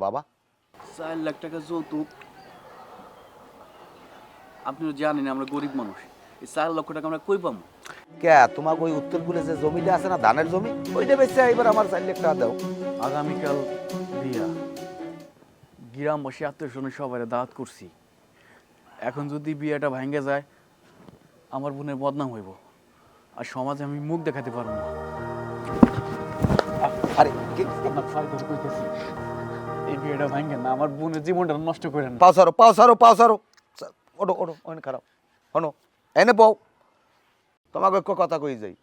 বাবা? 4 লাখ টাকা যৌতুক। আপনি তো জানেন আমরা গরিব মানুষ, এই 4 লক্ষ টাকা আমরা কই পাবো? কে তোমাকে ওই উত্তরপুরে যে জমিটা আছে না, ধানের জমি, ওইটা বেচে এবার আমার 4 লাখ টাকা দাও। আগামীকাল বিয়া, গ্রামবাসী আত্মীয়-স্বজন সবাই দাওয়াত করছি। এখন যদি বিয়েটা ভাঙ্গে যায় আমার বোনের বদনাম হইব, আর সমাজে আমি মুখ দেখাতে পারবো না। আরে আপনার ফাল ধরে কইতেছি, এই বিয়েটা ভাঙ্গে না, আমার বোনের জীবনটা নষ্ট করেন না। পাও সারো ওটো ওখানে খারাপ শোনো, এনে বউ, তোমাকে একটা কথা কই যাই,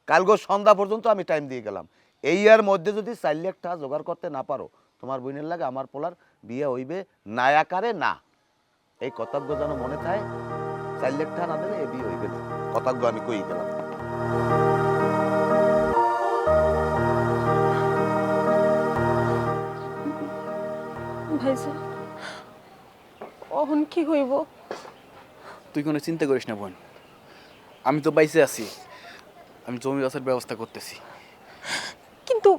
কালকে সন্ধ্যা পর্যন্ত আমি টাইম দিয়ে গেলাম। এই এর মধ্যে যদি 4 লাখ টাকা জোগাড় করতে না পারো, তোমার বোনের লাগে আমার পোলার বিয়ে হইবে না আকারে না। এই কর্তব্য যেন মনে থাকে, 4 লাখ টাকা না দিলে এ বিয়ে হইবে না। কর্তব্য আমি কই গেলাম। ভাইজান, অহন কি হইব? তুই কোনো চিন্তা করিস না বোন, আমি তো বাইসে আছি, আমি জমি চাষের ব্যবস্থা করতেছি। কিন্তু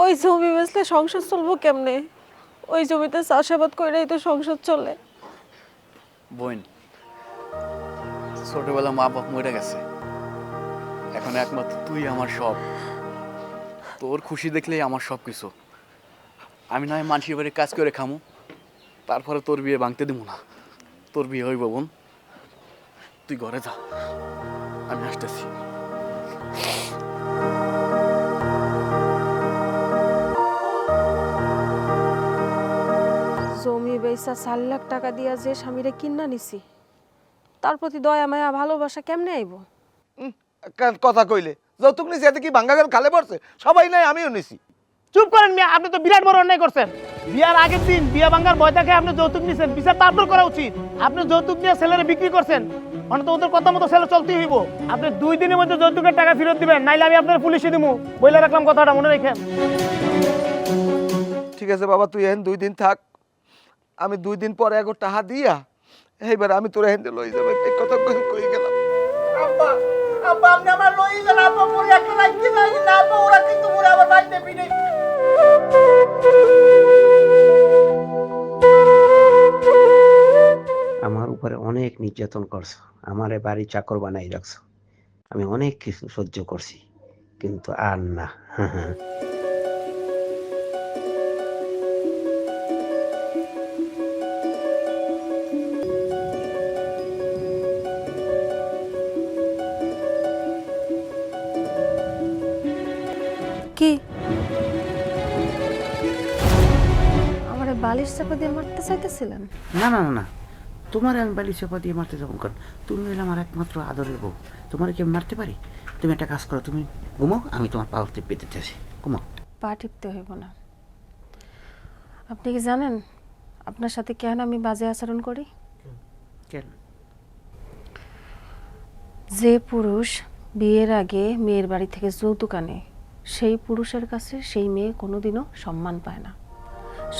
ওই জমি বেচলে সংসার চলবো কেমনে? ওই জমিতে চাষাবাদ কইরাই তো সংসার চলে। বোন, ছোটবেলা মা বাপ মরে গেছে, এখন একমাত্র তুই আমার সব। তোর খুশি দেখলেই আমার সব কিছু। আমি না হয় মানুষের বাড়ি কাজ করে খামু, তারপরে তোর বিয়ে ভাঙতে দিব না। তোর বিয়ে হইব বোন, তুই ঘরে যা, আমি আসতেছি। জমি বেচা 4 লাখ টাকা দিয়া যে স্বামীরে কিন্না নিছি, তার প্রতি দয়া মায়া ভালোবাসা কেমনে আইব? কথা কইলে যৌতুক নিছি, এতে কি ভাঙ্গা গেল খালে পড়ছে? সবাই নাই, আমিও নিছি। চুপ করেন মিয়া, আপনি তো বিরাট বড় অন্যায় করছেন। বিয়ার আগের দিন বিয়া ভাঙার ভয় দেখে আপনি যৌতুক নিছেন, বিচার তো আপনার করা উচিত। আপনি যৌতুক নিয়ে ছেলেরে বিক্রি করছেন, মানে তো ওদের কথা মতো ছেলে চলতেই হইব। আপনি 2 দিনের মধ্যে যৌতুকের টাকা ফেরত দিবেন, নাইলে আমি আপনার পুলিশে দিব। বইলে রাখলাম, কথাটা মনে রাখেন। ঠিক আছে বাবা, তুই এখন 2 দিন থাক, আমি 2 দিন পরে এক টাকা দিয়া এইবার আমি তোর হেন্দে লই যাবে। এই কথা কই গেলাম। আব্বা আব্বা, আপনি আমার লই যান। আব্বা পরে একটা রাখতে যাই না, আব্বা ওরা কিন্তু পরে আবার বাইতে পিনে। আমার উপরে অনেক নির্যাতন করছো, আমারে বাড়ি চাকর বানাই রাখছো, আমি অনেক কিছু সহ্য করছি, কিন্তু আর না। কি আমারে বালিশ চাপা দিয়ে মারতে চাইতেছিলেন? না না না না, তোমার আমি বালি চাপা দিয়ে মারতে যাবো কারণ তুমি হলে আমার একমাত্র আদরের বউ, তোমার কি আমি মারতে পারি? তুমি একটা কাজ করো, তুমি ঘুমাও, আমি তোমার পাওয়ার টিপে দিতে চাইছি, ঘুমাও। পা টিপতে হইব না। আপনি কি জানেন আপনার সাথে কেন আমি বাজে আচরণ করি? কেন? যে পুরুষ বিয়ের আগে মেয়ের বাড়ি থেকে যৌতুক আনে, সেই পুরুষের কাছে সেই মেয়ে কোনোদিনও সম্মান পায় না।